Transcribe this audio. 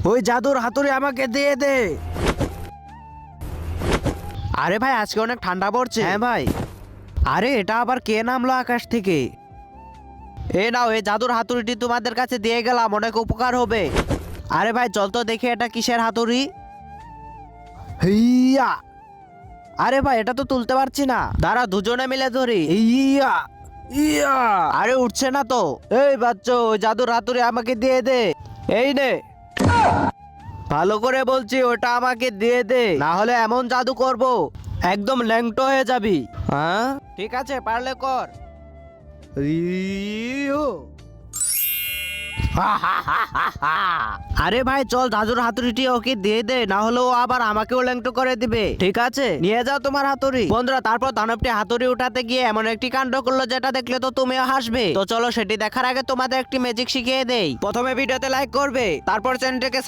ওই জাদুর হাতুড়ি আমাকে দিয়ে দে। আরে ভাই আজকে অনেক ঠান্ডা পড়ছে। হ্যাঁ ভাই। আরে এটা আবার কে নামলো আকাশ থেকে? এই নাও, এই জাদুর হাতুড়িটি তোমাদের কাছে দিয়ে গেলাম, অনেক উপকার হবে। আরে ভাই চল তো দেখি এটা কিসের হাতুড়ি। হিয়া! আরে ভাই এটা তো তুলতে পারছি না, দাঁড়া দুজনে মিলে ধরি। ইয়া ইয়া! আরে উঠছে না তো। এই বাচ্চা, ওই জাদুর হাতুড়ি আমাকে দিয়ে দে। এই নে। ভালো করে বলছি, ওটা আমাকে দিয়ে দে, না হলে এমন জাদু করব একদম ল্যাংটো হয়ে যাবি। হ্যাঁ ঠিক আছে, পারলে কর। ইয়ো! আরে ভাই চল জাদুর হাতুড়িটি ওকে দিয়ে দে, না হলে ও আবার আমাকেও ল্যাংটো করে দিবে। ঠিক আছে, নিয়ে যাও তোমার হাতুড়ি। বন্ধুরা, তারপর দানবটি হাতুড়ি উঠাতে গিয়ে এমন একটি কাণ্ড করলো যেটা দেখলে তো তুমিও হাসবে। তো চলো সেটি দেখার আগে তোমাদের একটি ম্যাজিক শিখিয়ে দেই। প্রথমে ভিডিওতে লাইক করবে, তারপর চ্যানেলটিকে